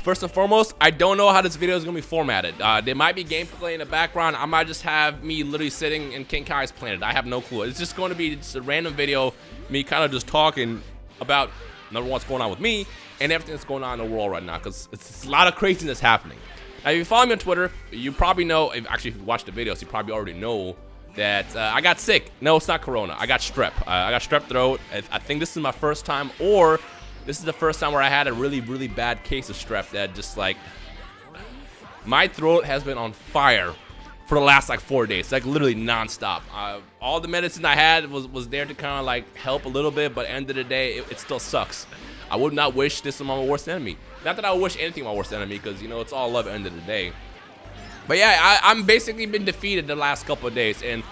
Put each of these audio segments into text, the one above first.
First and foremost, I don't know how this video is going to be formatted. There might be gameplay in the background. I might just have me literally sitting in King Kai's planet. I have no clue. It's just going to be just a random video, me kind of just talking about, number one, what's going on with me, and everything that's going on in the world right now, because it's a lot of craziness happening. Now, if you follow me on Twitter, you probably know, if you watched the videos, you probably already know that I got sick. No, it's not Corona. I got strep. I got strep throat. I think this is my first time, or this is the first time where I had a really, really bad case of strep that just like, my throat has been on fire for the last like 4 days, like literally nonstop. All the medicine I had was there to kind of like help a little bit, but end of the day, it still sucks. I would not wish this on my worst enemy. Not that I would wish anything on my worst enemy, because you know it's all love at the end of the day. But yeah, I'm basically been defeated the last couple of days, and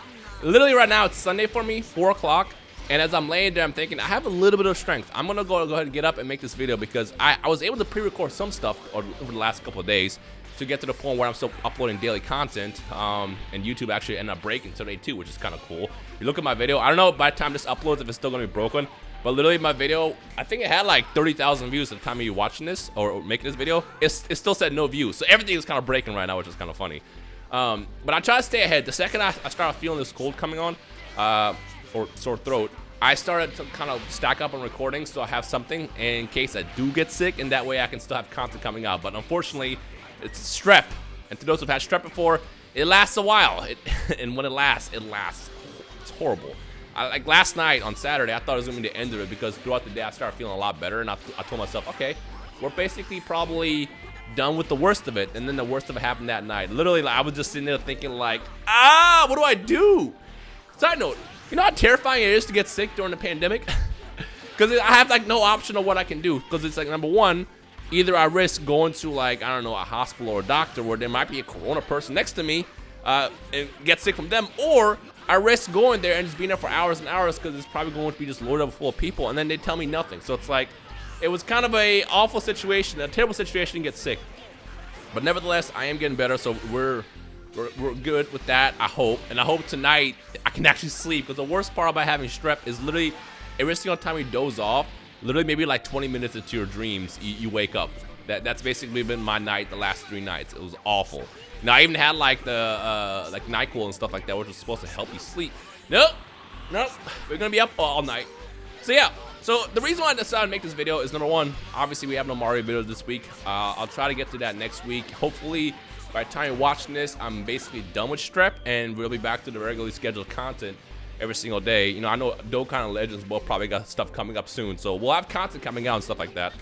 literally right now it's Sunday for me, 4 o'clock. And as I'm laying there, I'm thinking, I have a little bit of strength. I'm going to go ahead and get up and make this video, because I was able to pre-record some stuff over the last couple of days to get to the point where I'm still uploading daily content. And YouTube actually ended up breaking today too, which is kind of cool. You look at my video, I don't know by the time this uploads if it's still going to be broken. But literally my video, I think it had like 30,000 views at the time of you watching this or making this video. It still said no views. So everything is kind of breaking right now, which is kind of funny. But I try to stay ahead. The second I started feeling this cold coming on, or sore throat, I started to kind of stack up on recording so I have something in case I do get sick, and that way I can still have content coming out. But unfortunately, it's strep, and to those who've had strep before, it lasts a while. And when it lasts, it's horrible. Like last night on Saturday, I thought it was gonna be the end of it, because throughout the day I started feeling a lot better, and I told myself, okay, we're basically probably done with the worst of it. And then the worst of it happened that night. Literally, like, I was just sitting there thinking like, what do I do? Side note, you know how terrifying it is to get sick during the pandemic? Because I have like no option of what I can do. Because it's like, number one, either I risk going to like, I don't know, a hospital or a doctor where there might be a corona person next to me and get sick from them, or I risk going there and just being there for hours and hours, because it's probably going to be just loaded up full of people, and then they tell me nothing. So it's like, it was kind of a awful situation, a terrible situation to get sick. But nevertheless, I am getting better, so we're good with that, I hope. And I hope tonight I can actually sleep, because the worst part about having strep is literally every single time you doze off, literally maybe like 20 minutes into your dreams, you wake up. That's basically been my night the last 3 nights. It was awful. Now I even had like the like NyQuil and stuff like that, which was supposed to help you sleep. Nope, we're gonna be up all night. So yeah, so the reason why I decided to make this video is, number one, obviously we have no Mario videos this week. I'll try to get to that next week. Hopefully by the time you're watching this, I'm basically done with strep, and we'll be back to the regularly scheduled content every single day. You know, I know Dokkan and Legends both probably got stuff coming up soon, so we'll have content coming out and stuff like that.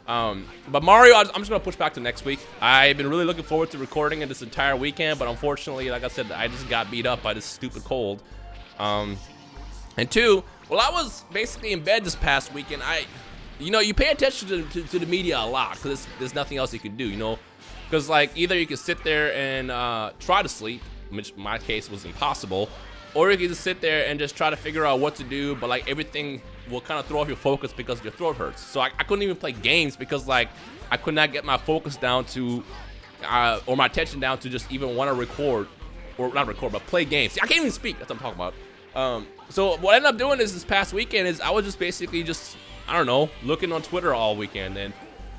But Mario, I'm just gonna push back to next week. I've been really looking forward to recording it this entire weekend, but unfortunately, like I said, I just got beat up by this stupid cold. And two, well, I was basically in bed this past weekend. You know, you pay attention to the media a lot, because there's nothing else you can do, you know? Because like, either you can sit there and try to sleep, which in my case was impossible, or you can just sit there and just try to figure out what to do, but like everything will kind of throw off your focus because your throat hurts. So I couldn't even play games, because like I could not get my focus down to, or my attention down to just even want to record, or not record, but play games. See, I can't even speak, that's what I'm talking about. So what I ended up doing is this past weekend is I was just basically just, I don't know, looking on Twitter all weekend, and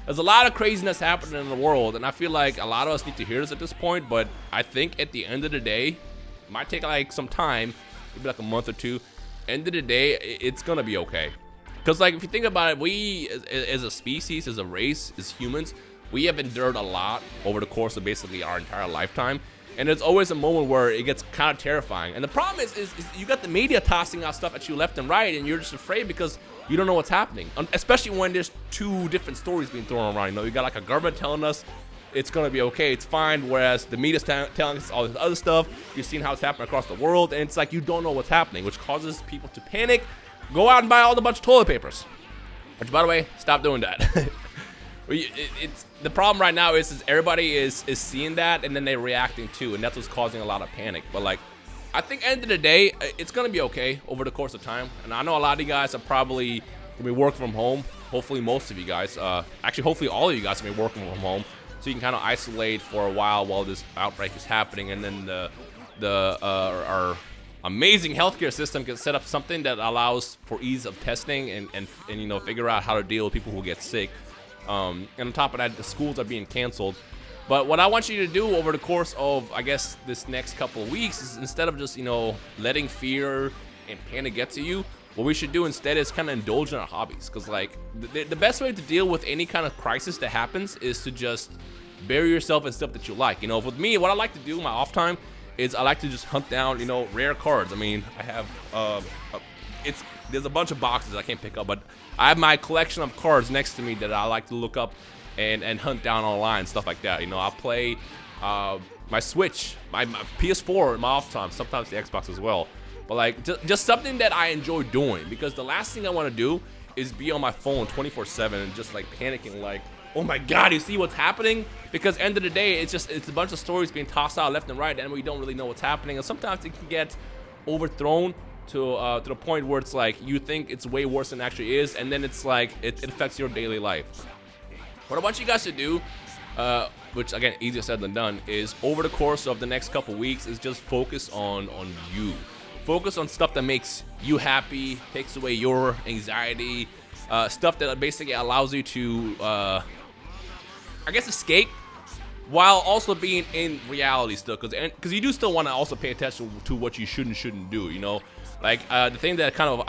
there's a lot of craziness happening in the world, and I feel like a lot of us need to hear this at this point, but I think at the end of the day, it might take like some time, maybe like a month or two. End of the day, it's gonna be okay. Because like, if you think about it, we as a species, as a race, as humans, we have endured a lot over the course of basically our entire lifetime. And there's always a moment where it gets kind of terrifying. And the problem is you got the media tossing out stuff at you left and right, and you're just afraid because you don't know what's happening. Especially when there's 2 different stories being thrown around. You know, you got like a government telling us it's gonna be okay, it's fine, whereas the media's telling us all this other stuff. You've seen how it's happening across the world, and it's like you don't know what's happening, which causes people to panic, go out and buy all the bunch of toilet papers. Which, by the way, stop doing that. It's the problem right now is everybody is seeing that, and then they're reacting too, and that's what's causing a lot of panic. But like, I think end of the day, it's gonna be okay over the course of time. And I know a lot of you guys are probably gonna be working from home. Hopefully, most of you guys, actually, hopefully all of you guys are gonna be working from home, so you can kind of isolate for a while this outbreak is happening, and then our amazing healthcare system can set up something that allows for ease of testing and you know, figure out how to deal with people who get sick. And on top of that, the schools are being canceled. But what I want you to do over the course of, I guess, this next couple of weeks is, instead of just, you know, letting fear and panic get to you, what we should do instead is kind of indulge in our hobbies. Because, like, the best way to deal with any kind of crisis that happens is to just bury yourself in stuff that you like. You know, with me, what I like to do in my off time is I like to just hunt down, you know, rare cards. I mean, I have, there's a bunch of boxes I can't pick up, but I have my collection of cards next to me that I like to look up and hunt down online, stuff like that. You know, I'll play my Switch, my PS4 in my off time, sometimes the Xbox as well. But like, just something that I enjoy doing, because the last thing I want to do is be on my phone 24/7 and just like panicking, like, oh my God, you see what's happening? Because end of the day, it's a bunch of stories being tossed out left and right, and we don't really know what's happening. And sometimes it can get overthrown to the point where it's like you think it's way worse than it actually is, and then it's like it affects your daily life. What I want you guys to do, which again, easier said than done, is over the course of the next couple weeks is just focus on you. Focus on stuff that makes you happy, takes away your anxiety, stuff that basically allows you to, I guess, escape while also being in reality still, because you do still want to also pay attention to what you should and shouldn't do, you know? Like, the thing that kind of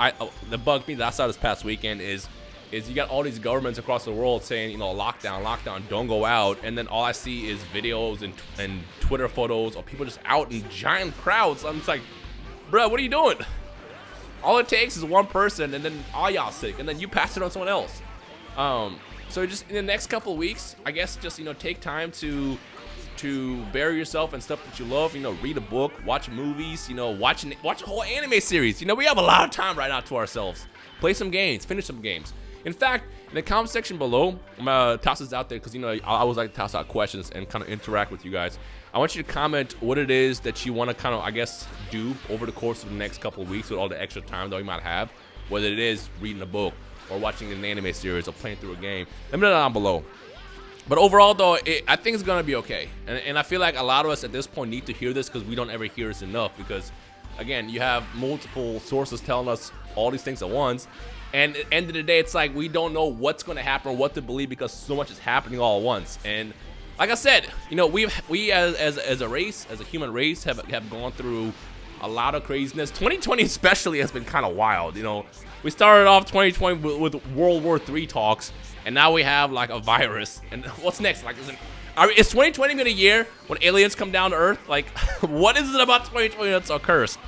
that bugged me that I saw this past weekend is you got all these governments across the world saying, you know, lockdown, don't go out, and then all I see is videos and Twitter photos of people just out in giant crowds. I'm just like, bro, what are you doing? All it takes is one person, and then all y'all sick, and then you pass it on someone else. So just in the next couple of weeks, I guess just, you know, take time to bury yourself in stuff that you love. You know, read a book, watch movies, you know, watch a whole anime series. You know, we have a lot of time right now to ourselves. Play some games, finish some games. In fact, in the comment section below, I'm gonna toss this out there because, you know, I always like to toss out questions and kind of interact with you guys. I want you to comment what it is that you want to kind of, I guess, do over the course of the next couple of weeks with all the extra time that you might have, whether it is reading a book or watching an anime series or playing through a game. Let me know down below. But overall, though, I think it's gonna be okay. And I feel like a lot of us at this point need to hear this because we don't ever hear this enough. Because, again, you have multiple sources telling us all these things at once. And at the end of the day, it's like we don't know what's going to happen or what to believe because so much is happening all at once. And like I said, you know, we as a race, as a human race, have gone through a lot of craziness. 2020 especially has been kind of wild. You know, we started off 2020 with World War III talks, and now we have like a virus. And what's next? Like, is 2020 going to be a year when aliens come down to Earth? Like, what is it about 2020 that's so cursed?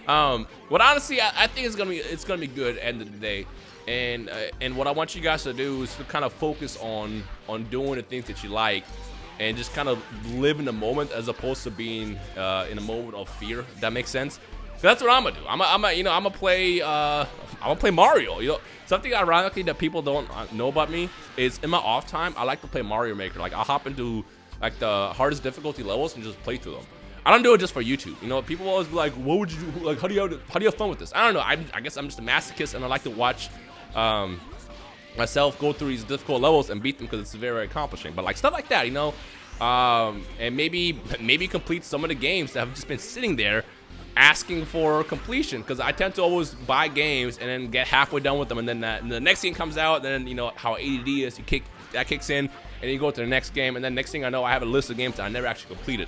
But honestly, I think it's gonna be good at the end of the day, and what I want you guys to do is to kind of focus on doing the things that you like, and just kind of live in the moment as opposed to being in a moment of fear. If that makes sense. So that's what I'm gonna do. I'm gonna play Mario. You know, something ironically that people don't know about me is in my off time I like to play Mario Maker. Like, I'll hop into like the hardest difficulty levels and just play through them. I don't do it just for YouTube. You know, people always be like, what would you do? Like, how do you have fun with this? I don't know. I guess I'm just a masochist, and I like to watch myself go through these difficult levels and beat them because it's very, very accomplishing. But like stuff like that, you know, and maybe complete some of the games that have just been sitting there asking for completion, because I tend to always buy games and then get halfway done with them, and then the next game comes out, and then, you know, how ADD is, that kicks in, and you go to the next game, and then next thing I know, I have a list of games that I never actually completed.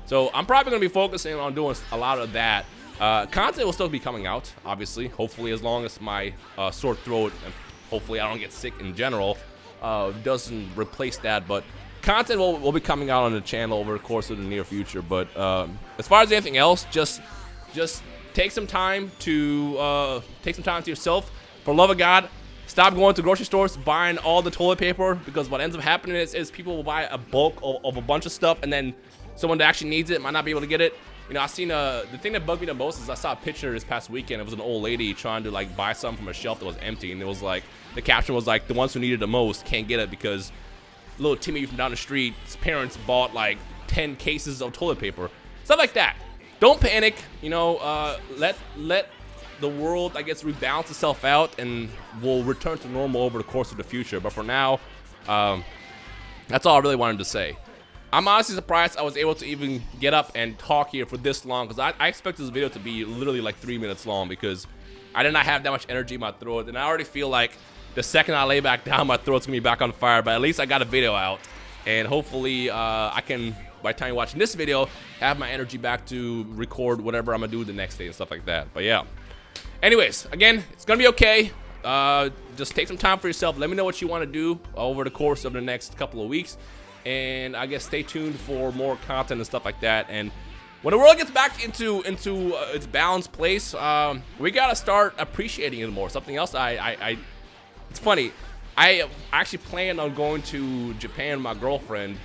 So I'm probably going to be focusing on doing a lot of that. Content will still be coming out, obviously, hopefully, as long as my sore throat, and hopefully I don't get sick in general, doesn't replace that. But content will be coming out on the channel over the course of the near future. But as far as anything else, just take some time to yourself. For the love of God, stop going to grocery stores, buying all the toilet paper, because what ends up happening is people will buy a bulk of a bunch of stuff, and then someone that actually needs it might not be able to get it. You know, I seen the thing that bugged me the most is I saw a picture this past weekend. It was an old lady trying to like buy something from a shelf that was empty, and it was like, the caption was like, the ones who need it the most can't get it because little Timmy from down the street, his parents bought like 10 cases of toilet paper, stuff like that. Don't panic. You know, let the world, I guess, rebalance itself out, and we'll return to normal over the course of the future. But for now, that's all I really wanted to say. I'm honestly surprised I was able to even get up and talk here for this long, because I expected this video to be literally like 3 minutes long, because I did not have that much energy in my throat, and I already feel like the second I lay back down, my throat's gonna be back on fire. But at least I got a video out, and hopefully I can, by the time you're watching this video, have my energy back to record whatever I'm gonna do the next day and stuff like that. But yeah, anyways, again, it's gonna be okay. Just take some time for yourself. Let me know what you want to do over the course of the next couple of weeks, and I guess stay tuned for more content and stuff like that. And when the world gets back into its balanced place, we gotta start appreciating it more. Something else it's funny, I actually planned on going to Japan with my girlfriend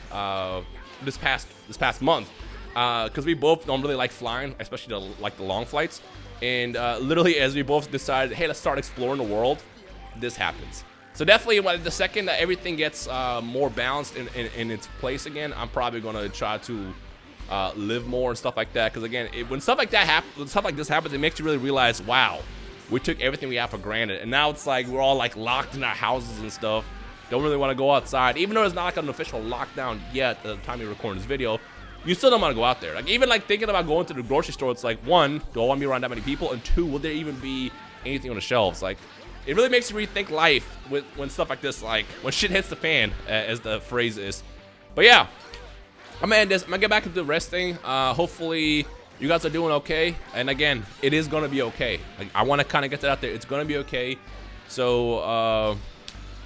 this past month, because we both don't really like flying, especially the long flights. And literally, as we both decided, hey, let's start exploring the world, this happens. So definitely, the second that everything gets more balanced in its place again, I'm probably gonna try to live more and stuff like that. Because again, when stuff like that happens, when stuff like this happens, it makes you really realize, wow, we took everything we have for granted, and now it's like we're all like locked in our houses and stuff. Don't really want to go outside, even though there's not like an official lockdown yet at the time you're recording this video. You still don't want to go out there. Like, even like thinking about going to the grocery store, it's like, one, do I want to be around that many people? And two, will there even be anything on the shelves? Like, it really makes you rethink life when stuff like this, like when shit hits the fan, as the phrase is. But yeah, I'm gonna end this. I'm gonna get back into resting. Hopefully you guys are doing okay. And again, it is gonna be okay. Like, I want to kind of get that out there. It's gonna be okay. So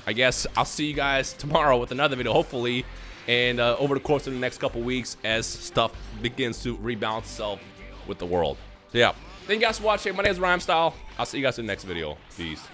I guess I'll see you guys tomorrow with another video, hopefully. And over the course of the next couple weeks, as stuff begins to rebalance itself with the world. So yeah, thank you guys for watching. My name is Rhymestyle. I'll see you guys in the next video. Peace.